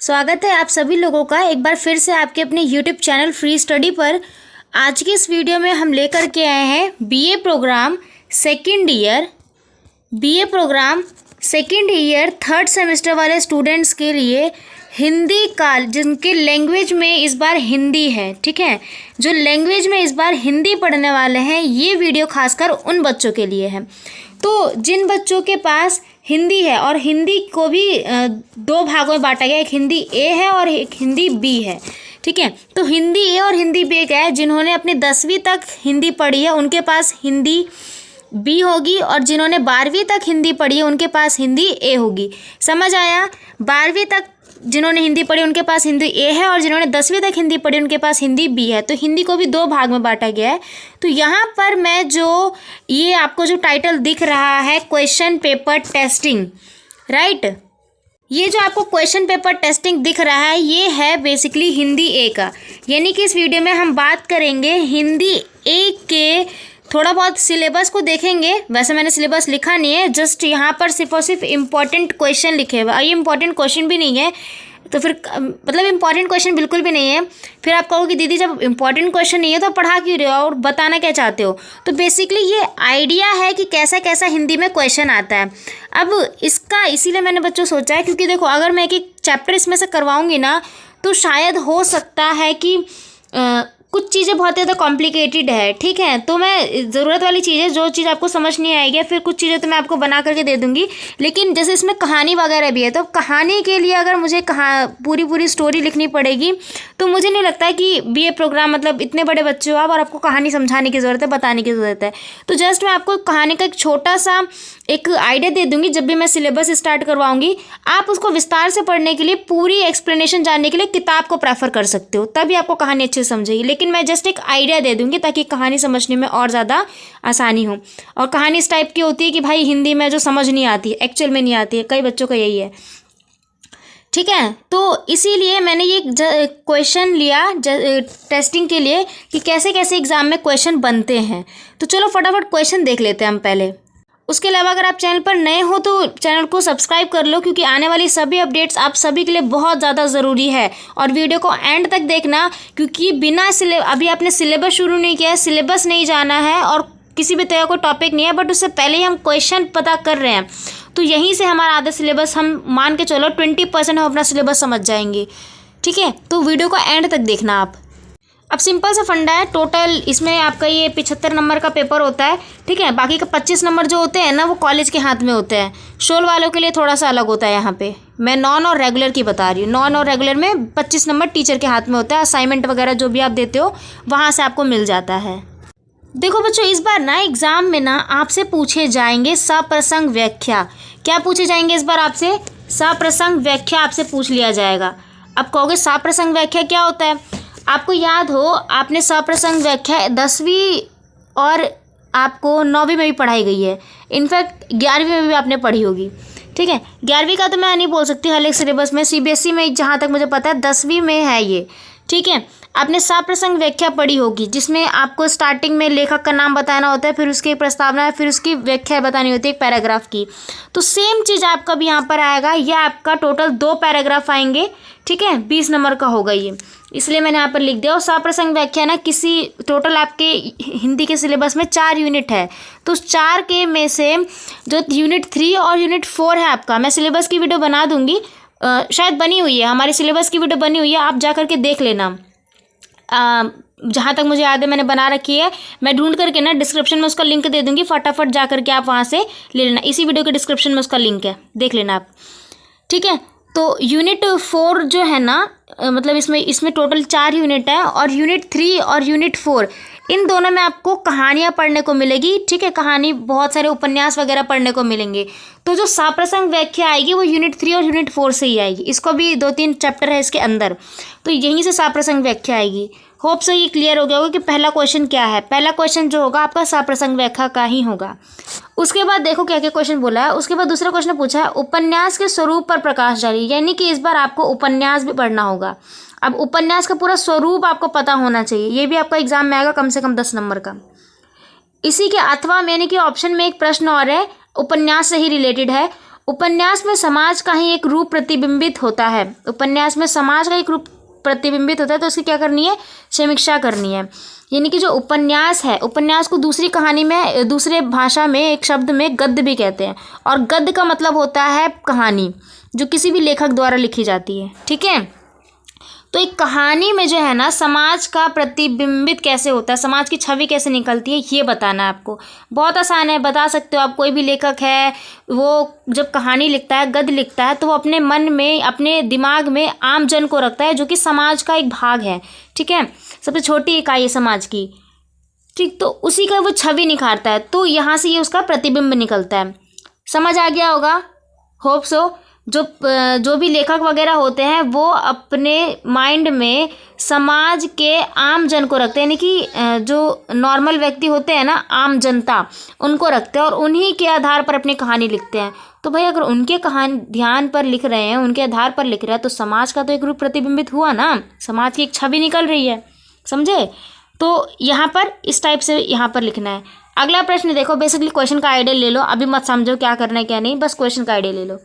स्वागत है आप सभी लोगों का एक बार फिर से आपके अपने YouTube चैनल फ्री स्टडी पर। आज की इस वीडियो में हम लेकर के आए हैं BA program second year third semester वाले स्टूडेंट्स के लिए हिंदी का, जिनके लैंग्वेज में इस बार हिंदी है, ठीक है, जो लैंग्वेज में इस बार हिंदी पढ़ने वाले हैं, ये वीडियो खासकर उन बच्चों के लिए है। तो जिन बच्चों के पास हिंदी है, और हिंदी को भी दो भागों में बांटा गया, एक हिंदी ए है और एक हिंदी बी है, ठीक है। तो हिंदी ए और हिंदी बी क्या है, जिन्होंने अपनी 10वीं तक हिंदी पढ़ी है उनके पास हिंदी बी होगी, और जिन्होंने 12वीं तक हिंदी पढ़ी है उनके पास हिंदी ए होगी। समझ आया? 12वीं तक जिन्होंने हिंदी पढ़ी उनके पास हिंदी ए है, और जिन्होंने 10वीं तक हिंदी पढ़ी उनके पास हिंदी बी है। तो हिंदी को भी दो भाग में बांटा गया है। तो यहाँ पर मैं जो ये आपको जो टाइटल दिख रहा है, क्वेश्चन पेपर टेस्टिंग, राइट, ये जो आपको क्वेश्चन पेपर टेस्टिंग दिख रहा है, ये है बेसिकली हिंदी ए का। यानी कि इस वीडियो में हम बात करेंगे हिंदी ए के, थोड़ा बहुत सिलेबस को देखेंगे। वैसे मैंने सिलेबस लिखा नहीं है, जस्ट यहाँ पर सिर्फ और सिर्फ इम्पॉर्टेंट क्वेश्चन लिखे हुए। ये इम्पॉर्टेंट क्वेश्चन भी नहीं है, तो फिर मतलब इम्पॉर्टेंट क्वेश्चन बिल्कुल भी नहीं है। फिर आप कहोगे दीदी जब इम्पॉर्टेंट क्वेश्चन नहीं है तो पढ़ा क्यों रहे हो और बताना क्या चाहते हो। तो बेसिकली ये आइडिया है कि कैसा कैसा हिंदी में क्वेश्चन आता है। अब इसका इसीलिए मैंने बच्चों सोचा है, क्योंकि देखो अगर मैं एक चैप्टर इसमें से करवाऊँगी ना, तो शायद हो सकता है कि कुछ चीज़ें बहुत ज़्यादा कॉम्प्लिकेटेड है, ठीक है। तो मैं ज़रूरत वाली चीज़ें, जो चीज़ आपको समझ नहीं आएगी, फिर कुछ चीज़ें तो मैं आपको बना करके दे दूँगी। लेकिन जैसे इसमें कहानी वगैरह भी है, तो कहानी के लिए अगर मुझे पूरी स्टोरी लिखनी पड़ेगी, तो मुझे नहीं लगता कि बीए प्रोग्राम, मतलब इतने बड़े बच्चे हो आप और आपको कहानी समझाने की ज़रूरत है, बताने की ज़रूरत है। तो जस्ट मैं आपको कहानी का एक छोटा सा एक आइडिया दे दूँगी। जब भी मैं सिलेबस स्टार्ट करवाऊँगी, आप उसको विस्तार से पढ़ने के लिए, पूरी एक्सप्लेनेशन जानने के लिए किताब को प्रेफर कर सकते हो, तभी आपको कहानी अच्छे से समझेगी। लेकिन मैं जस्ट एक आइडिया दे दूंगी ताकि कहानी समझने में और ज़्यादा आसानी हो। और कहानी इस टाइप की होती है कि भाई हिंदी में जो समझ नहीं आती, एक्चुअल में नहीं आती है, कई बच्चों का यही है, ठीक है। तो इसीलिए मैंने ये क्वेश्चन लिया टेस्टिंग के लिए कि कैसे कैसे एग्ज़ाम में क्वेश्चन बनते हैं। तो चलो फटाफट क्वेश्चन देख लेते हैं हम पहले। उसके अलावा अगर आप चैनल पर नए हो तो चैनल को सब्सक्राइब कर लो, क्योंकि आने वाली सभी अपडेट्स आप सभी के लिए बहुत ज़्यादा ज़रूरी है। और वीडियो को एंड तक देखना, क्योंकि बिना अभी आपने सिलेबस शुरू नहीं किया है, सिलेबस नहीं जाना है और किसी भी तरह का टॉपिक नहीं है, बट उससे पहले ही हम क्वेश्चन पता कर रहे हैं, तो यहीं से हमारा आधा सिलेबस, हम मान के चलो 20% हम अपना सिलेबस समझ जाएंगे, ठीक है। तो वीडियो को एंड तक देखना आप। अब सिंपल सा फंडा है, टोटल इसमें आपका ये 75 नंबर का पेपर होता है, ठीक है। बाकी का 25 नंबर जो होते हैं ना, वो कॉलेज के हाथ में होते हैं। शोल वालों के लिए थोड़ा सा अलग होता है। यहाँ पे मैं नॉन और रेगुलर की बता रही हूँ। नॉन और रेगुलर में 25 नंबर टीचर के हाथ में होता है। असाइनमेंट वगैरह जो भी आप देते हो वहाँ से आपको मिल जाता है। देखो बच्चों, इस बार ना एग्ज़ाम में ना आपसे पूछे जाएंगे सप्रसंग व्याख्या। क्या पूछे जाएंगे इस बार आपसे? सप्रसंग व्याख्या आपसे पूछ लिया जाएगा। अब कहोगे सप्रसंग व्याख्या क्या होता है? आपको याद हो, आपने सप्रसंग व्याख्या 10वीं और आपको 9वीं में भी पढ़ाई गई है। इनफैक्ट 11वीं में भी आपने पढ़ी होगी, ठीक है। 11वीं का तो मैं नहीं बोल सकती, हर एक सिलेबस में, सीबीएसई में जहाँ तक मुझे पता है 10वीं में है ये, ठीक है। आपने सप्रसंग व्याख्या पढ़ी होगी, जिसमें आपको स्टार्टिंग में लेखक का नाम बताना होता है, फिर उसकी प्रस्तावना, फिर उसकी व्याख्या बतानी होती है एक पैराग्राफ की। तो सेम चीज़ आपका भी यहाँ पर आएगा। ये आपका टोटल 2 पैराग्राफ आएंगे, ठीक है। 20 नंबर का होगा ये, इसलिए मैंने यहाँ पर लिख दिया। और सप्रसंग व्याख्या ना किसी, टोटल आपके हिंदी के सिलेबस में 4 यूनिट है, तो 4 के में से जो यूनिट 3 और यूनिट 4 है आपका, मैं सिलेबस की वीडियो बना दूंगी, शायद बनी हुई है, हमारी सिलेबस की वीडियो बनी हुई है, आप जा करके देख लेना। जहाँ तक मुझे याद है मैंने बना रखी है, मैं ढूंढ करके ना डिस्क्रिप्शन में उसका लिंक दे दूंगी, फटाफट जा करके आप वहाँ से ले लेना। इसी वीडियो के डिस्क्रिप्शन में उसका लिंक है, देख लेना आप, ठीक है। तो यूनिट 4 जो है ना, मतलब इसमें टोटल 4 यूनिट है, और यूनिट 3 और यूनिट 4 इन दोनों में आपको कहानियाँ पढ़ने को मिलेगी, ठीक है। कहानी, बहुत सारे उपन्यास वगैरह पढ़ने को मिलेंगे। तो जो सप्रसंग व्याख्या आएगी वो यूनिट 3 और यूनिट 4 से ही आएगी। इसको भी 2-3 चैप्टर है इसके अंदर, तो यहीं से सप्रसंग व्याख्या आएगी। होप सो ये क्लियर हो गया होगा कि पहला क्वेश्चन क्या है। पहला क्वेश्चन जो होगा आपका सप्रसंग व्याख्या का ही होगा। उसके बाद देखो क्या क्या क्वेश्चन बोला है। उसके बाद दूसरा क्वेश्चन पूछा है उपन्यास के स्वरूप पर प्रकाश डालिए, यानी कि इस बार आपको उपन्यास भी पढ़ना होगा। अब उपन्यास का पूरा स्वरूप आपको पता होना चाहिए, ये भी आपका एग्जाम में आएगा, कम से कम 10 नंबर का। इसी के अथवा यानी कि ऑप्शन में एक प्रश्न और है, उपन्यास से ही रिलेटेड है। उपन्यास में समाज का ही एक रूप प्रतिबिंबित होता है, उपन्यास में समाज का एक रूप प्रतिबिंबित होता है, तो उसकी क्या करनी है, समीक्षा करनी है। यानी कि जो उपन्यास है, उपन्यास को दूसरी कहानी में, दूसरे भाषा में एक शब्द में गद्य भी कहते हैं, और गद्य का मतलब होता है कहानी जो किसी भी लेखक द्वारा लिखी जाती है। ठीक है, तो एक कहानी में जो है ना समाज का प्रतिबिंबित कैसे होता है, समाज की छवि कैसे निकलती है, ये बताना है आपको। बहुत आसान है, बता सकते हो आप। कोई भी लेखक है वो जब कहानी लिखता है, गद्य लिखता है, तो वो अपने मन में, अपने दिमाग में आम जन को रखता है जो कि समाज का एक भाग है। ठीक है, सबसे छोटी इकाई है समाज की। ठीक, तो उसी का वो छवि निखारता है, तो यहाँ से ये उसका प्रतिबिंब निकलता है। समझ आ गया होगा, होप सो। जो भी लेखक वगैरह होते हैं वो अपने माइंड में समाज के आम जन को रखते हैं, यानी कि जो नॉर्मल व्यक्ति होते हैं ना, आम जनता, उनको रखते हैं और उन्हीं के आधार पर अपनी कहानी लिखते हैं। तो भाई अगर उनके कहानी ध्यान पर लिख रहे हैं, उनके आधार पर लिख रहे हैं, तो समाज का तो एक रूप प्रतिबिंबित हुआ ना, समाज की एक छवि निकल रही है। समझे? तो यहाँ पर इस टाइप से यहाँ पर लिखना है। अगला प्रश्न देखो, बेसिकली क्वेश्चन का आइडिया ले लो, अभी मत समझो क्या करना है क्या नहीं, बस क्वेश्चन का आइडिया ले लो।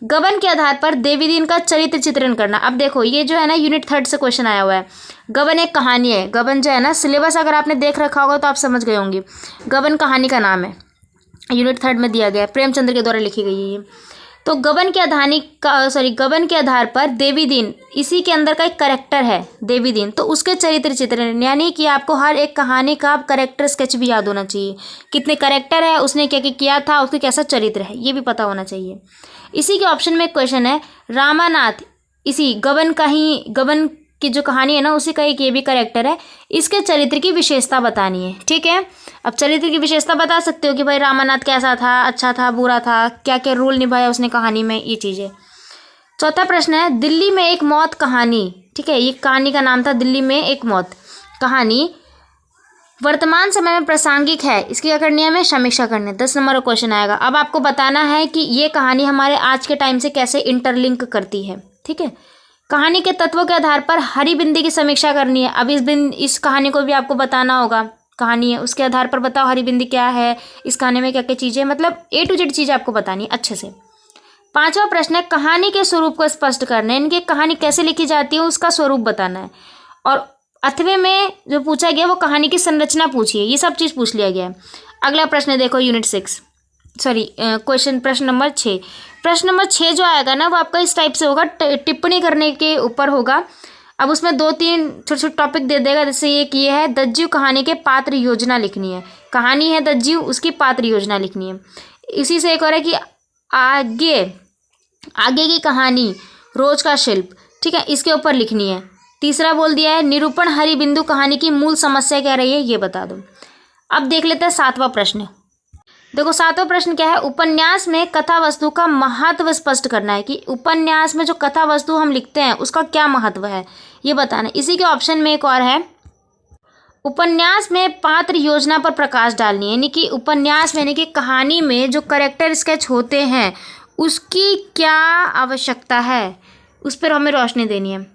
गबन के आधार पर देवी दीन का चरित्र चित्रण करना। अब देखो ये जो है ना यूनिट 3 से क्वेश्चन आया हुआ है। गबन एक कहानी है, गबन जो है ना, सिलेबस अगर आपने देख रखा होगा तो आप समझ गए होंगे। गबन कहानी का नाम है, यूनिट 3 में दिया गया है, प्रेमचंद्र के द्वारा लिखी गई है ये। तो गबन के आधार पर देवी दीन, इसी के अंदर का एक करेक्टर है देवी दीन, तो उसके चरित्र चित्रण, यानी कि आपको हर एक कहानी का करेक्टर स्केच भी याद होना चाहिए। कितने करेक्टर है, उसने क्या क्या किया था, उसका कैसा चरित्र है, ये भी पता होना चाहिए। इसी के ऑप्शन में एक क्वेश्चन है, रामानाथ, इसी गबन की जो कहानी है ना, उसी का एक ये भी करेक्टर है, इसके चरित्र की विशेषता बतानी है। ठीक है, अब चरित्र की विशेषता बता सकते हो कि भाई रामानाथ कैसा था, अच्छा था, बुरा था, क्या क्या रोल निभाया उसने कहानी में, ये चीज़ें। चौथा प्रश्न है, दिल्ली में एक मौत कहानी। ठीक है, ये कहानी का नाम था दिल्ली में एक मौत कहानी, वर्तमान समय में प्रासंगिक है, इसकी क्या करनी है, हमें समीक्षा करनी है। 10 नंबर का क्वेश्चन आएगा। अब आपको बताना है कि ये कहानी हमारे आज के टाइम से कैसे इंटरलिंक करती है। ठीक है, कहानी के तत्वों के आधार पर हरी बिंदी की समीक्षा करनी है। अब इस कहानी को भी आपको बताना होगा, कहानी है उसके आधार पर बताओ हरी बिंदी क्या है, इस कहानी में क्या क्या चीज़ें, मतलब A to Z चीज़ें आपको बतानी है अच्छे से। 5वां प्रश्न है, कहानी के स्वरूप को स्पष्ट करना है, इनकी कहानी कैसे लिखी जाती है उसका स्वरूप बताना है। और 8वें में जो पूछा गया वो कहानी की संरचना पूछी है, ये सब चीज़ पूछ लिया गया है। अगला प्रश्न देखो यूनिट 6, प्रश्न नंबर 6। प्रश्न नंबर 6 जो आएगा ना वो आपका इस टाइप से होगा, टिप्पणी करने के ऊपर होगा। अब उसमें 2-3 छोटे छोटे टॉपिक दे देगा, जैसे एक ये है, दज्यू कहानी के पात्र योजना लिखनी है। कहानी है दज्यू, उसकी पात्र योजना लिखनी है। इसी से एक और है कि आगे की कहानी, रोज का शिल्प, ठीक है, इसके ऊपर लिखनी है। तीसरा बोल दिया है, निरूपण हरि बिंदु कहानी की मूल समस्या क्या रही है, ये बता दो। अब देख लेते हैं 7वां प्रश्न। देखो 7वां प्रश्न क्या है, उपन्यास में कथा वस्तु का महत्व स्पष्ट करना है, कि उपन्यास में जो कथा वस्तु हम लिखते हैं उसका क्या महत्व है, ये बताना है। इसी के ऑप्शन में एक और है, उपन्यास में पात्र योजना पर प्रकाश डालनी है, यानी कि उपन्यास में, यानी कि कहानी में जो करेक्टर स्केच होते हैं उसकी क्या आवश्यकता है, उस पर हमें रोशनी देनी है।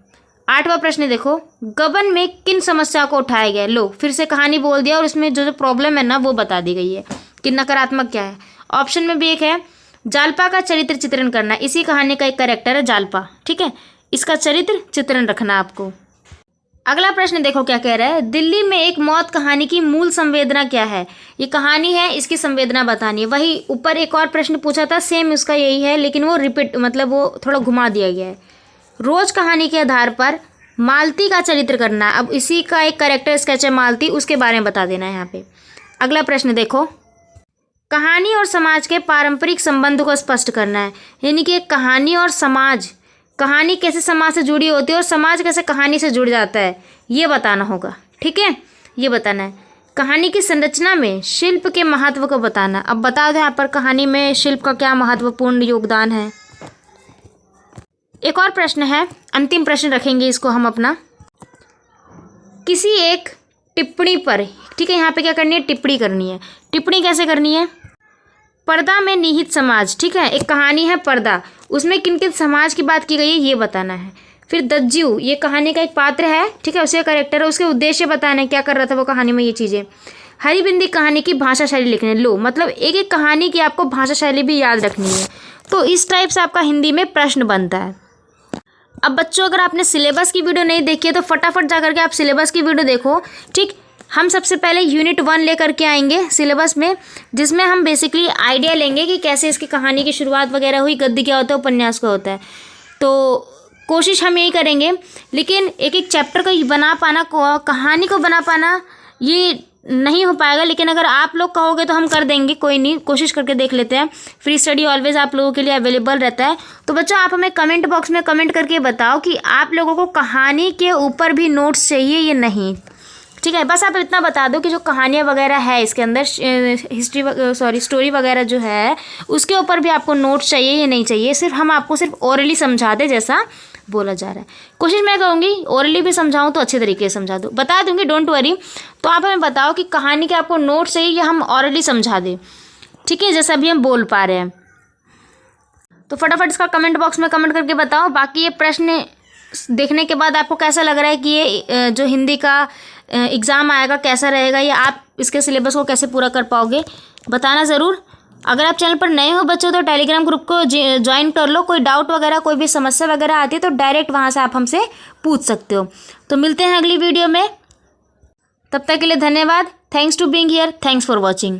8वां प्रश्न देखो, गबन में किन समस्या को उठाया गया है। लो फिर से कहानी बोल दिया और इसमें जो प्रॉब्लम है ना वो बता दी गई है कि नकारात्मक क्या है। ऑप्शन में भी एक है, जालपा का चरित्र चित्रण करना, इसी कहानी का एक कैरेक्टर है जालपा, ठीक है, इसका चरित्र चित्रण रखना आपको। अगला प्रश्न देखो क्या कह रहा है, दिल्ली में एक मौत कहानी की मूल संवेदना क्या है। ये कहानी है, इसकी संवेदना बतानी है। वही ऊपर एक और प्रश्न पूछा था, सेम उसका यही है, लेकिन वो रिपीट, मतलब वो थोड़ा घुमा दिया गया है। रोज कहानी के आधार पर मालती का चरित्र करना, अब इसी का एक कैरेक्टर स्केच है मालती, उसके बारे में बता देना है यहाँ पे। अगला प्रश्न देखो, कहानी और समाज के पारंपरिक संबंध को स्पष्ट करना है, यानी कि कहानी और समाज, कहानी कैसे समाज से जुड़ी होती है और समाज कैसे कहानी से जुड़ जाता है, ये बताना होगा, ठीक है, ये बताना है। कहानी की संरचना में शिल्प के महत्व को बताना। अब बता दो यहाँ पर कहानी में शिल्प का क्या महत्वपूर्ण योगदान है। एक और प्रश्न है, अंतिम प्रश्न रखेंगे इसको हम अपना, किसी एक टिप्पणी पर, ठीक है, यहाँ पे क्या करनी है, टिप्पणी करनी है। टिप्पणी कैसे करनी है, पर्दा में निहित समाज, ठीक है, एक कहानी है पर्दा, उसमें किन किन समाज की बात की गई है ये बताना है। फिर दज्जू, ये कहानी का एक पात्र है, ठीक है, उसका कैरेक्टर है, उसके उद्देश्य बताना है, क्या कर रहा था वो कहानी में, ये चीज़ें। हरी बिंदी कहानी की भाषा शैली लिखनी है। लो मतलब एक एक कहानी की आपको भाषा शैली भी याद रखनी है। तो इस टाइप से आपका हिंदी में प्रश्न बनता है। अब बच्चों, अगर आपने सिलेबस की वीडियो नहीं देखी है तो फटाफट जा करके आप सिलेबस की वीडियो देखो, ठीक। हम सबसे पहले यूनिट 1 लेकर के आएंगे सिलेबस में, जिसमें हम बेसिकली आइडिया लेंगे कि कैसे इसकी कहानी की शुरुआत वगैरह हुई, गद्य क्या होता है, उपन्यास क्या होता है। तो कोशिश हम यही करेंगे, लेकिन एक एक चैप्टर को बना पाना, कहानी को बना पाना ये नहीं हो पाएगा, लेकिन अगर आप लोग कहोगे तो हम कर देंगे, कोई नहीं, कोशिश करके देख लेते हैं। फ्री स्टडी ऑलवेज आप लोगों के लिए अवेलेबल रहता है। तो बच्चों, आप हमें कमेंट बॉक्स में कमेंट करके बताओ कि आप लोगों को कहानी के ऊपर भी नोट्स चाहिए या नहीं, ठीक है। बस आप इतना बता दो कि जो कहानियाँ वगैरह है इसके अंदर, स्टोरी वगैरह जो है उसके ऊपर भी आपको नोट्स चाहिए या नहीं चाहिए। हम आपको सिर्फ ओरली समझा दें जैसा बोला जा रहा है। कोशिश मैं कहूँगी ओरली भी समझाऊँ तो अच्छे तरीके से समझा दूँ, बता दूँगी, डोंट वरी। तो आप हमें बताओ कि कहानी के आपको नोट्स चाहिए या हम ओरली समझा दें, ठीक है, जैसा अभी हम बोल पा रहे हैं। तो फटाफट इसका कमेंट बॉक्स में कमेंट करके बताओ। बाकी ये प्रश्न देखने के बाद आपको कैसा लग रहा है कि ये जो हिंदी का एग्ज़ाम आएगा कैसा रहेगा, या आप इसके सिलेबस को कैसे पूरा कर पाओगे, बताना ज़रूर। अगर आप चैनल पर नए हो बच्चों तो टेलीग्राम ग्रुप को ज्वाइन कर लो। कोई डाउट वगैरह, कोई भी समस्या वगैरह आती है तो डायरेक्ट वहाँ से आप हमसे पूछ सकते हो। तो मिलते हैं अगली वीडियो में, तब तक के लिए धन्यवाद। Thanks to being here, thanks for watching.